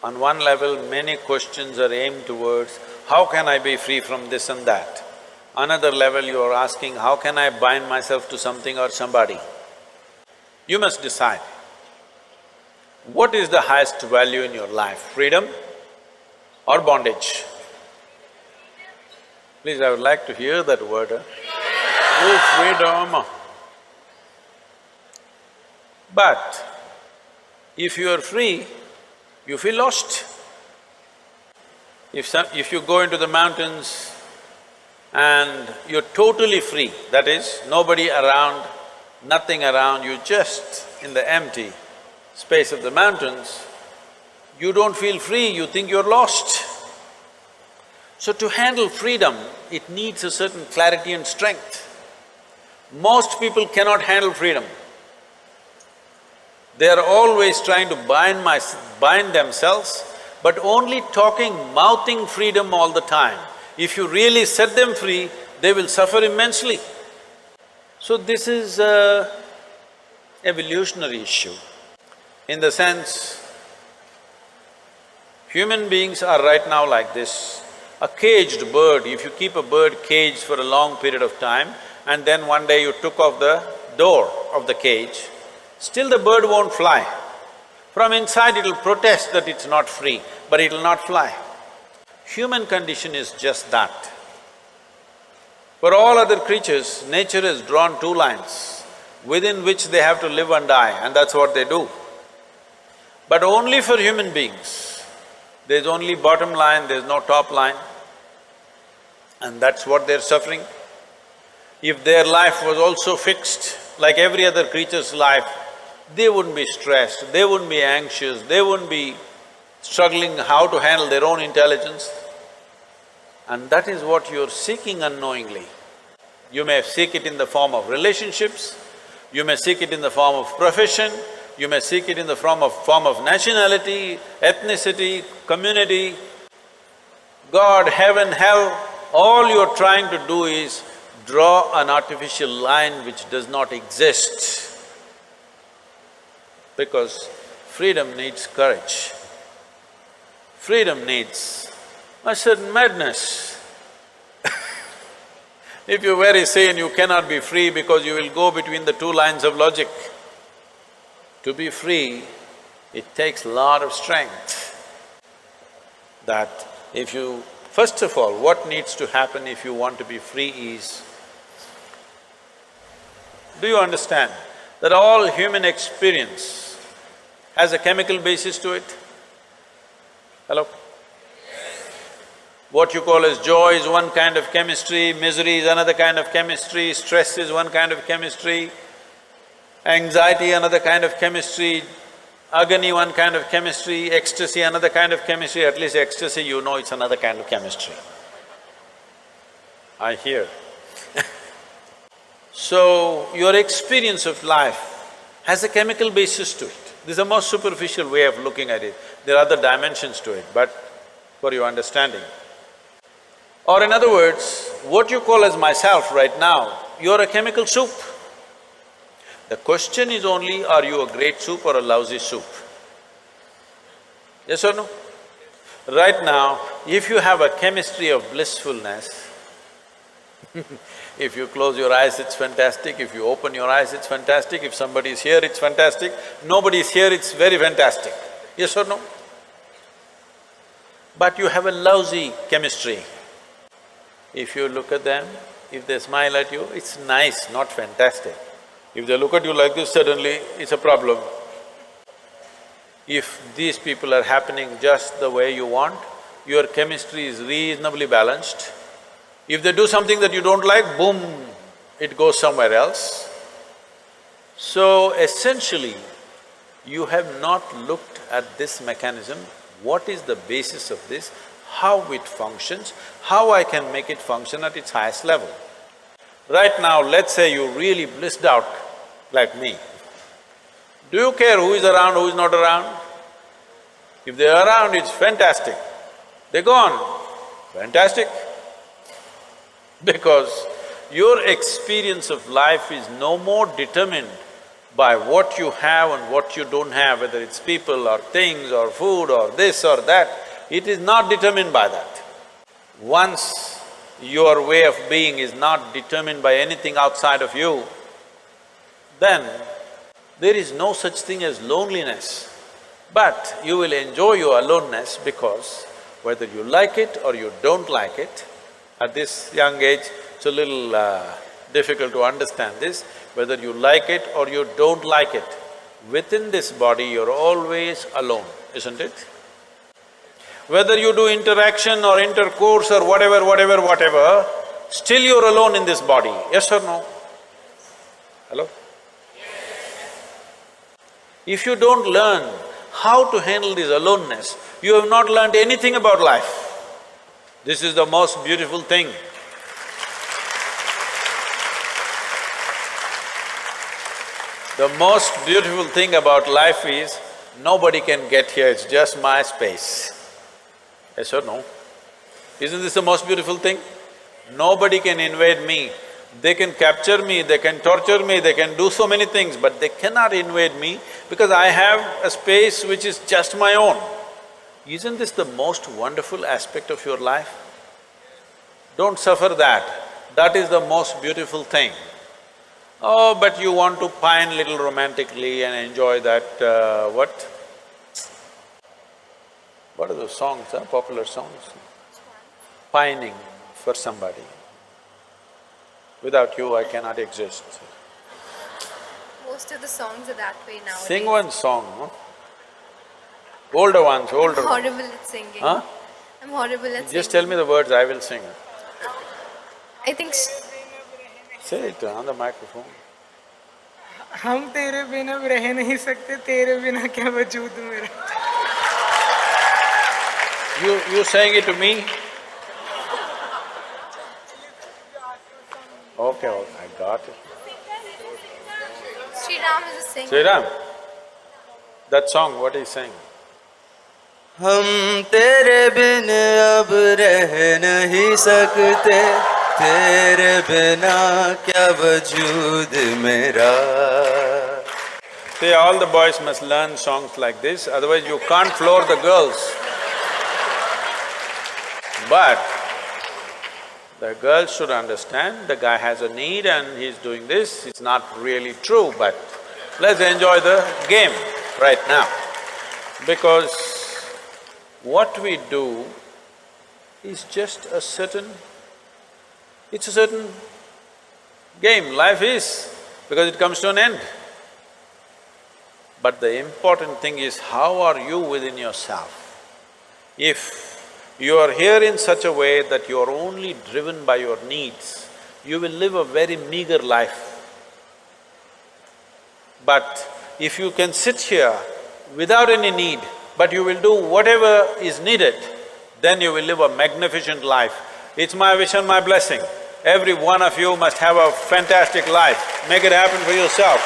On one level, many questions are aimed towards, how can I be free from this and that? Another level, you are asking, how can I bind myself to something or somebody? You must decide, what is the highest value in your life, freedom or bondage? Please, I would like to hear that word, huh? Oh, freedom! But if you are free, you feel lost. If you go into the mountains and you're totally free, that is, nobody around, nothing around, you just in the empty space of the mountains, you don't feel free, you think you're lost. So to handle freedom, it needs a certain clarity and strength. Most people cannot handle freedom. They are always trying to bind themselves, but only talking, mouthing freedom all the time. If you really set them free, they will suffer immensely. So this is an evolutionary issue, in the sense, human beings are right now like this. A caged bird, if you keep a bird caged for a long period of time and then one day you took off the door of the cage, still the bird won't fly. From inside it'll protest that it's not free, but it'll not fly. Human condition is just that. For all other creatures, nature has drawn two lines within which they have to live and die, and that's what they do. But only for human beings, there's only bottom line, there's no top line, and that's what they're suffering. If their life was also fixed like every other creature's life, they wouldn't be stressed, they wouldn't be anxious, they wouldn't be struggling how to handle their own intelligence. And that is what you're seeking unknowingly. You may seek it in the form of relationships, you may seek it in the form of profession, you may seek it in the form of nationality, ethnicity, community, God, heaven, hell. All you're trying to do is draw an artificial line which does not exist. Because freedom needs courage. Freedom needs a certain madness. If you're very sane, you cannot be free because you will go between the two lines of logic. To be free, it takes a lot of strength. That if you… First of all, what needs to happen if you want to be free is, do you understand that all human experience has a chemical basis to it? Hello? What you call as joy is one kind of chemistry, misery is another kind of chemistry, stress is one kind of chemistry, anxiety another kind of chemistry, agony one kind of chemistry, ecstasy another kind of chemistry. At least ecstasy, you know it's another kind of chemistry. I hear. So, your experience of life has a chemical basis to it. This is a most superficial way of looking at it. There are other dimensions to it, but for your understanding. Or in other words, what you call as myself right now, you're a chemical soup. The question is only, are you a great soup or a lousy soup? Yes or no? Right now, if you have a chemistry of blissfulness, if you close your eyes, it's fantastic, if you open your eyes, it's fantastic, if somebody is here, it's fantastic, nobody is here, it's very fantastic. Yes or no? But you have a lousy chemistry. If you look at them, if they smile at you, it's nice, not fantastic. If they look at you like this, suddenly it's a problem. If these people are happening just the way you want, your chemistry is reasonably balanced. If they do something that you don't like, boom, it goes somewhere else. So essentially, you have not looked at this mechanism, what is the basis of this, how it functions, how I can make it function at its highest level. Right now, let's say you really blissed out like me. Do you care who is around, who is not around? If they're around, it's fantastic. They're gone, fantastic. Because your experience of life is no more determined by what you have and what you don't have, whether it's people or things or food or this or that, it is not determined by that. Once your way of being is not determined by anything outside of you, then there is no such thing as loneliness. But you will enjoy your aloneness because whether you like it or you don't like it, at this young age, it's a little difficult to understand this, whether you like it or you don't like it, within this body you're always alone, isn't it? Whether you do interaction or intercourse or whatever, still you're alone in this body, yes or no? Hello? If you don't learn how to handle this aloneness, you have not learned anything about life. This is the most beautiful thing. The most beautiful thing about life is, nobody can get here, it's just my space. Yes or no? Isn't this the most beautiful thing? Nobody can invade me. They can capture me, they can torture me, they can do so many things, but they cannot invade me because I have a space which is just my own. Isn't this the most wonderful aspect of your life? Don't suffer that, that is the most beautiful thing. Oh, but you want to pine little romantically and enjoy that, what are those songs, popular songs? Pining for somebody. Without you, I cannot exist. Most of the songs are that way nowadays. Sing one song, no? Older ones, older I'm ones. horrible at singing. Huh? I'm horrible at singing. Just tell me the words, I will sing. I think… Say it on the microphone. हम तेरे बिना रह नहीं सकते, तेरे बिना क्या वजूद मेरा। You saying it to me? Okay, I got it. Sri Ram is a singer. Sri Ram, that song, what is he saying? हम तेरे बिन अब रह नहीं सकते, तेरे बिना क्या वजूद मेरा। See, all the boys must learn songs like this, otherwise you can't floor the girls. But the girls should understand, the guy has a need and he's doing this, it's not really true, but let's enjoy the game right now. Because what we do is just a certain… it's a certain game, life is, because it comes to an end. But the important thing is, how are you within yourself? If you are here in such a way that you are only driven by your needs, you will live a very meager life. But if you can sit here without any need, but you will do whatever is needed, then you will live a magnificent life. It's my wish and my blessing. Every one of you must have a fantastic life. Make it happen for yourself.